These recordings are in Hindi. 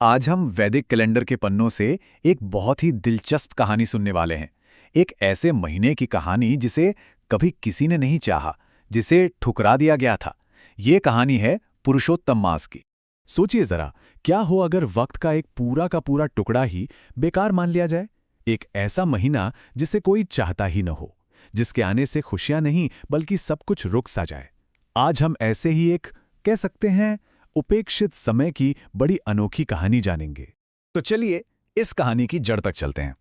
आज हम वैदिक कैलेंडर के पन्नों से एक बहुत ही दिलचस्प कहानी सुनने वाले हैं। एक ऐसे महीने की कहानी जिसे कभी किसी ने नहीं चाहा, जिसे ठुकरा दिया गया था। ये कहानी है पुरुषोत्तम मास की। सोचिए जरा, क्या हो अगर वक्त का एक पूरा का पूरा टुकड़ा ही बेकार मान लिया जाए। एक ऐसा महीना जिसे कोई चाहता ही न हो, जिसके आने से खुशियां नहीं बल्कि सब कुछ रुक सा जाए। आज हम ऐसे ही एक, कह सकते हैं, उपेक्षित समय की बड़ी अनोखी कहानी जानेंगे। तो चलिए इस कहानी की जड़ तक चलते हैं।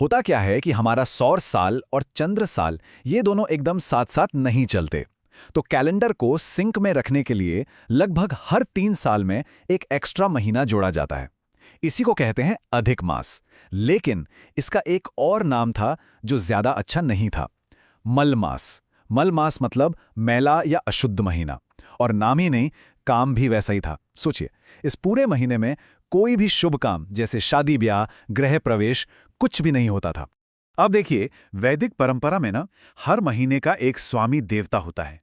होता क्या है कि हमारा सौर साल और चंद्र साल ये दोनों एकदम साथ साथ नहीं चलते। तो कैलेंडर को सिंक में रखने के लिए लगभग हर 3 साल में एक एक्स्ट्रा महीना जोड़ा जाता है। इसी को कहते हैं अधिक मास। लेकिन इसका एक और नाम था जो ज्यादा अच्छा नहीं था, मल मास। मल मास मतलब मैला या अशुद्ध महीना। और नाम ही नहीं, काम भी वैसा ही था। सोचिए, इस पूरे महीने में कोई भी शुभ काम जैसे शादी ब्याह, गृह प्रवेश कुछ भी नहीं होता था। अब देखिए, वैदिक परंपरा में ना हर महीने का एक स्वामी देवता होता है।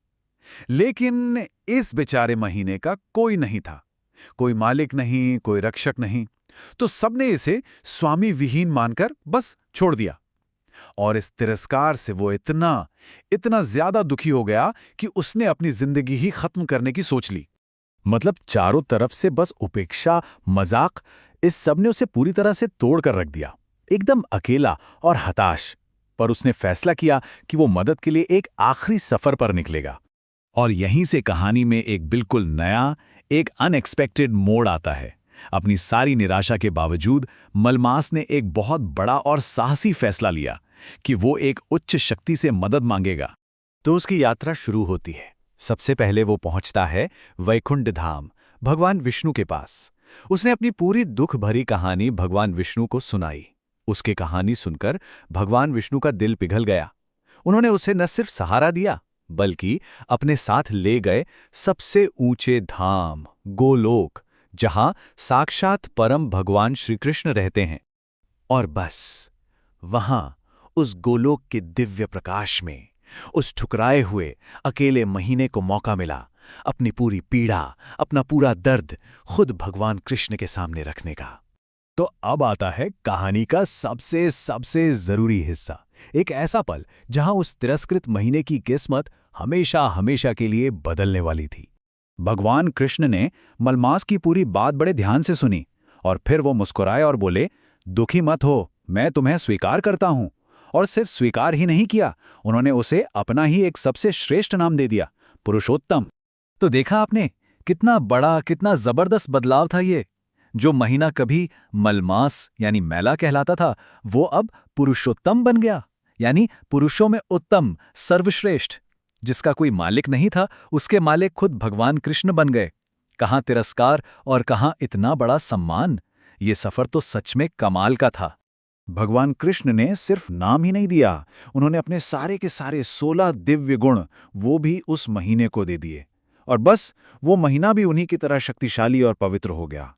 लेकिन इस बेचारे महीने का कोई नहीं था। कोई मालिक नहीं, कोई रक्षक नहीं। तो सबने इसे स्वामी विहीन मानकर बस छोड़ दिया। और इस तिरस्कार से वो इतना इतना ज्यादा दुखी हो गया कि उसने अपनी जिंदगी ही खत्म करने की सोच ली। मतलब चारों तरफ से बस उपेक्षा, मजाक, इस सब ने उसे पूरी तरह से तोड़ कर रख दिया। एकदम अकेला और हताश। पर उसने फैसला किया कि वो मदद के लिए एक आखिरी सफर पर निकलेगा। और यहीं से कहानी में एक बिल्कुल नया, एक अनएक्सपेक्टेड मोड़ आता है। अपनी सारी निराशा के बावजूद मलमास ने एक बहुत बड़ा और साहसी फैसला लिया कि वो एक उच्च शक्ति से मदद मांगेगा। तो उसकी यात्रा शुरू होती है। सबसे पहले वो पहुंचता है वैकुंठ धाम, भगवान विष्णु के पास। उसने अपनी पूरी दुख भरी कहानी भगवान विष्णु को सुनाई। उसकी कहानी सुनकर भगवान विष्णु का दिल पिघल गया। उन्होंने उसे न सिर्फ सहारा दिया, बल्कि अपने साथ ले गए सबसे ऊंचे धाम, गोलोक, जहां साक्षात परम भगवान श्री कृष्ण रहते हैं। और बस वहां, उस गोलोक के दिव्य प्रकाश में, उस ठुकराए हुए अकेले महीने को मौका मिला अपनी पूरी पीड़ा, अपना पूरा दर्द खुद भगवान कृष्ण के सामने रखने का। तो अब आता है कहानी का सबसे सबसे जरूरी हिस्सा। एक ऐसा पल जहां उस तिरस्कृत महीने की किस्मत हमेशा हमेशा के लिए बदलने वाली थी। भगवान कृष्ण ने मलमास की पूरी बात बड़े ध्यान से सुनी और फिर वो मुस्कुराए और बोले, दुखी मत हो, मैं तुम्हें स्वीकार करता हूं। और सिर्फ स्वीकार ही नहीं किया, उन्होंने उसे अपना ही एक सबसे श्रेष्ठ नाम दे दिया, पुरुषोत्तम। तो देखा आपने, कितना बड़ा, कितना जबरदस्त बदलाव था ये। जो महीना कभी मलमास यानी मैला कहलाता था, वो अब पुरुषोत्तम बन गया, यानी पुरुषों में उत्तम, सर्वश्रेष्ठ। जिसका कोई मालिक नहीं था, उसके मालिक खुद भगवान कृष्ण बन गए। कहां तिरस्कार और कहां इतना बड़ा सम्मान। ये सफर तो सच में कमाल का था। भगवान कृष्ण ने सिर्फ नाम ही नहीं दिया, उन्होंने अपने सारे के सारे 16 दिव्य गुण वो भी उस महीने को दे दिए। और बस वो महीना भी उन्हीं की तरह शक्तिशाली और पवित्र हो गया।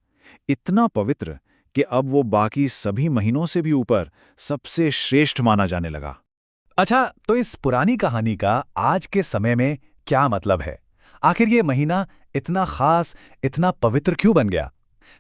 इतना पवित्र कि अब वो बाकी सभी महीनों से भी ऊपर सबसे श्रेष्ठ माना जाने लगा। अच्छा, तो इस पुरानी कहानी का आज के समय में क्या मतलब है? आखिर ये महीना इतना खास, इतना पवित्र क्यों बन गया?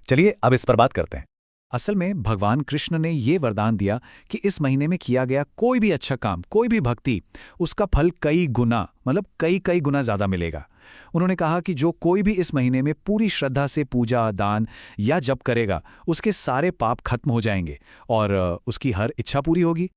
चलिए अब इस पर बात करते हैं। असल में भगवान कृष्ण ने ये वरदान दिया कि इस महीने में किया गया कोई भी अच्छा काम, कोई भी भक्ति, उसका फल कई गुना, मतलब कई कई गुना ज्यादा मिलेगा। उन्होंने कहा कि जो कोई भी इस महीने में पूरी श्रद्धा से पूजा, दान या जप करेगा, उसके सारे पाप खत्म हो जाएंगे और उसकी हर इच्छा पूरी होगी।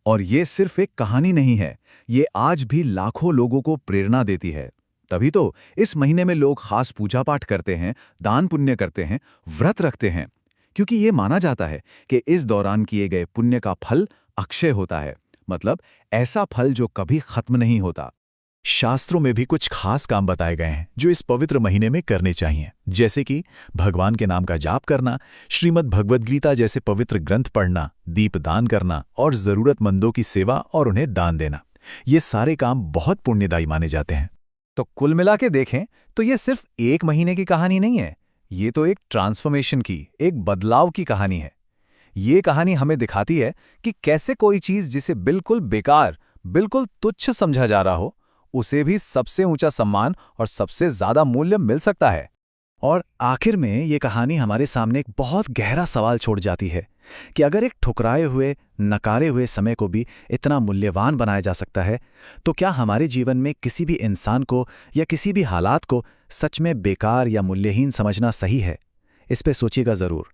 और ये सिर्फ एक कहानी नहीं है, ये आज भी लाखों लोगों को प्रेरणा देती है। तभी तो इस महीने में लोग खास पूजा पाठ करते हैं, दान पुण्य करते हैं, व्रत रखते हैं, क्योंकि ये माना जाता है कि इस दौरान किए गए पुण्य का फल अक्षय होता है। मतलब ऐसा फल जो कभी खत्म नहीं होता। शास्त्रों में भी कुछ खास काम बताए गए हैं जो इस पवित्र महीने में करने चाहिए, जैसे कि भगवान के नाम का जाप करना, श्रीमद् भगवद गीता जैसे पवित्र ग्रंथ पढ़ना, दीप दान करना और जरूरतमंदों की सेवा और उन्हें दान देना। ये सारे काम बहुत पुण्यदायी माने जाते हैं। तो कुल मिला के देखें तो ये सिर्फ एक महीने की कहानी नहीं है, ये तो एक ट्रांसफॉर्मेशन की, एक बदलाव की कहानी है। ये कहानी हमें दिखाती है कि कैसे कोई चीज जिसे बिल्कुल बेकार, बिल्कुल तुच्छ समझा जा रहा हो, उसे भी सबसे ऊंचा सम्मान और सबसे ज्यादा मूल्य मिल सकता है। और आखिर में ये कहानी हमारे सामने एक बहुत गहरा सवाल छोड़ जाती है कि अगर एक ठुकराए हुए, नकारे हुए समय को भी इतना मूल्यवान बनाया जा सकता है, तो क्या हमारे जीवन में किसी भी इंसान को या किसी भी हालात को सच में बेकार या मूल्यहीन समझना सही है? इस पे सोचिएगा ज़रूर।